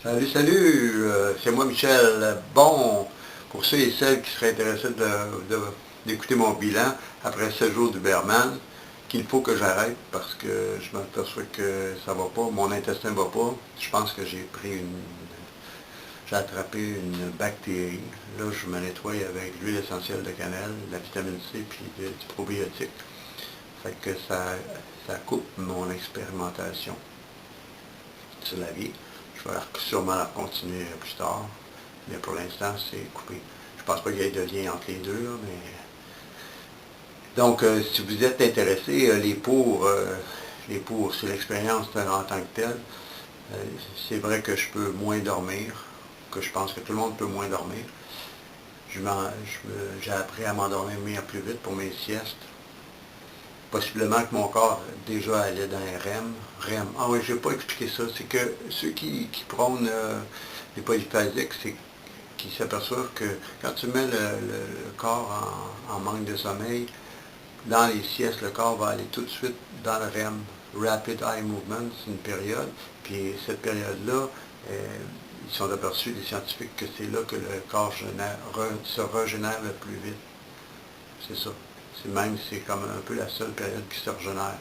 Salut, salut, c'est moi Michel. Bon, pour ceux et celles qui seraient intéressés d'écouter mon bilan après 7 jours d'Uberman, qu'il faut que j'arrête parce que je m'aperçois que ça va pas, mon intestin va pas. Je pense que j'ai attrapé une bactérie. Là, je me nettoie avec l'huile essentielle de cannelle, de la vitamine C puis du probiotique. Fait que ça coupe mon expérimentation sur la vie. Je vais sûrement la continuer plus tard, mais pour l'instant, c'est coupé. Je pense pas qu'il y ait de lien entre les deux, là, mais... Donc, si vous êtes intéressé, les pour sur l'expérience en tant que telle, c'est vrai que je peux moins dormir, que je pense que tout le monde peut moins dormir. J'ai appris à m'endormir plus vite pour mes siestes. Possiblement que mon corps déjà allait dans un REM. REM. Ah oui, je n'ai pas expliqué ça. C'est que ceux qui prônent les polyphasiques, c'est qu'ils s'aperçoivent que quand tu mets le corps en manque de sommeil, dans les siestes, le corps va aller tout de suite dans le REM, Rapid Eye Movement, c'est une période. Puis cette période-là, ils sont aperçus, les scientifiques, que c'est là que le corps se régénère le plus vite. C'est ça. C'est comme un peu la seule période qui se régénère.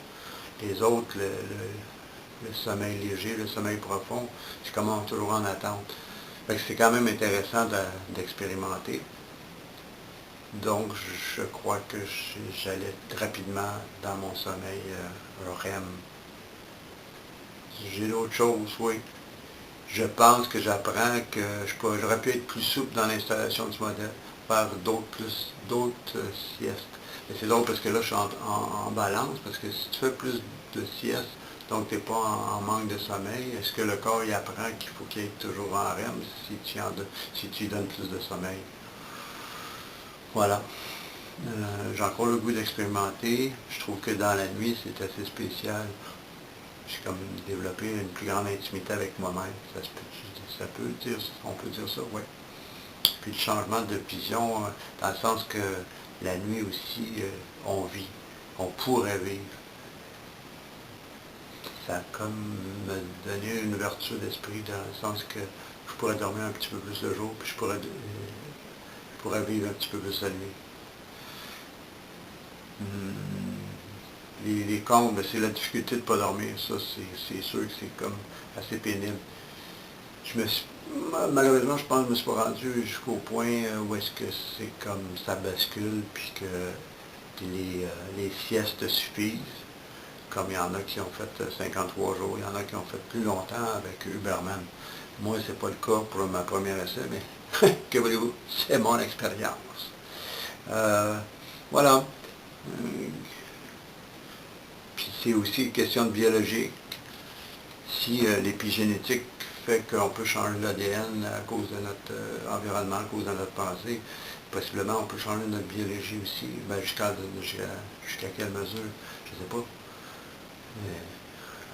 Les autres, le sommeil léger, le sommeil profond, c'est comme on est toujours en attente. Fait que c'est quand même intéressant d'expérimenter. Donc, je crois que j'allais rapidement dans mon sommeil REM. J'ai d'autres choses, oui. Je pense que j'apprends que j'aurais pu être plus souple dans l'installation du modèle, faire d'autres siestes. Et c'est drôle parce que là, je suis en balance, parce que si tu fais plus de siestes, donc tu n'es pas en manque de sommeil, est-ce que le corps y apprend qu'il faut qu'il ait toujours en REM si tu lui donnes plus de sommeil? Voilà. J'ai encore le goût d'expérimenter. Je trouve que dans la nuit, c'est assez spécial. J'ai comme développé une plus grande intimité avec moi-même. On peut dire ça, oui. Puis le changement de vision, dans le sens que la nuit aussi, on vit, on pourrait vivre. Ça a comme me donné une ouverture d'esprit dans le sens que je pourrais dormir un petit peu plus le jour, puis je pourrais vivre un petit peu plus la nuit. Les combles, c'est la difficulté de ne pas dormir. Ça, c'est sûr que c'est comme assez pénible. Malheureusement, je pense que je me suis pas rendu jusqu'au point où est-ce que c'est comme ça bascule, puis que les siestes suffisent. Comme il y en a qui ont fait 53 jours, il y en a qui ont fait plus longtemps avec Uberman. Moi, c'est pas le cas pour ma première essai, mais que voulez-vous, c'est mon expérience. Voilà. Puis c'est aussi une question de biologique. Si l'épigénétique fait qu'on peut changer l'ADN à cause de notre environnement, à cause de notre pensée, possiblement on peut changer notre biologie aussi. Ben, jusqu'à quelle mesure, je ne sais pas. Mais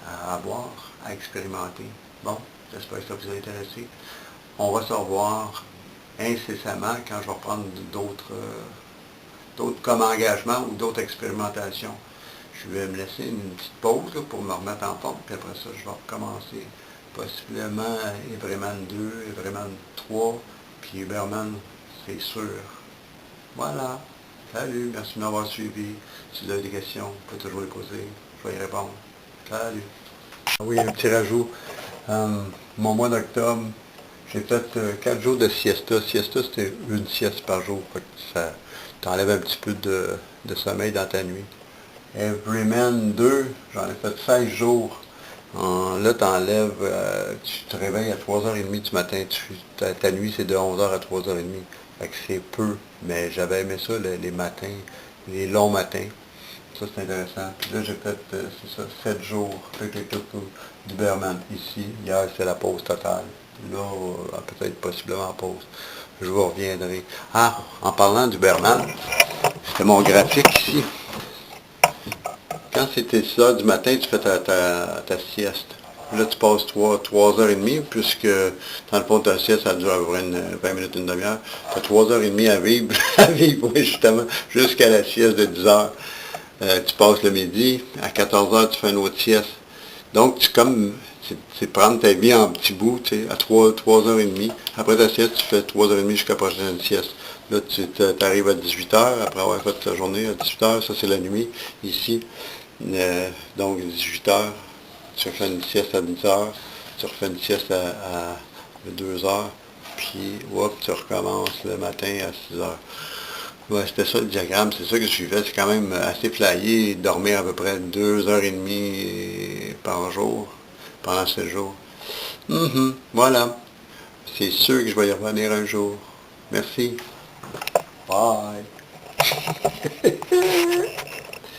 à voir, à expérimenter. Bon, j'espère que ça vous a intéressé. On va se revoir incessamment quand je vais reprendre d'autres comme engagement ou d'autres expérimentations. Je vais me laisser une petite pause là, pour me remettre en forme, puis après ça, je vais recommencer. Possiblement Everman 2, Everman 3, puis Uberman, c'est sûr. Voilà. Salut, merci de m'avoir suivi. Si vous avez des questions, vous pouvez toujours les poser. Je vais y répondre. Salut. Oui, un petit rajout. Mon mois d'octobre, j'ai fait 4 jours de siesta. Siesta, c'était une sieste par jour. Fait que ça t'enlève un petit peu de sommeil dans ta nuit. Everyman 2, j'en ai fait 16 jours. Là, tu te réveilles à 3h30 du matin. Ta nuit, c'est de 11h à 3h30. Fait que c'est peu, mais j'avais aimé ça, les matins, les longs matins. Ça, c'est intéressant. Puis là, j'ai fait, c'est ça, 7 jours d'Uberman ici. Hier, c'est la pause totale. Là, peut-être possiblement en pause. Je vous reviendrai. Ah, en parlant d'Uberman, c'était mon graphique ici. Quand c'était ça, du matin, tu fais ta sieste. Là, tu passes 3h30, puisque dans le fond, ta sieste, ça dure à peu près 20 minutes, une demi-heure. Tu as 3h30 à vivre, oui, justement, jusqu'à la sieste de 10h. Tu passes le midi, à 14h, tu fais une autre sieste. Donc, c'est prendre ta vie en petits bouts, tu sais, à 3 heures et demie. Après ta sieste, tu fais 3 heures et demie jusqu'à la prochaine sieste. Là, tu arrives à 18 heures, après avoir fait ta journée à 18 heures, ça c'est la nuit, ici. Donc 18 heures, tu refais une sieste à 10 heures, tu refais une sieste à 2 heures, puis hop, tu recommences le matin à 6 heures. Ouais, c'était ça le diagramme, c'est ça que je suivais. C'est quand même assez flyé, dormir à peu près 2 heures et demie par jour, pendant 7 jours. Voilà. C'est sûr que je vais y revenir un jour. Merci. Bye.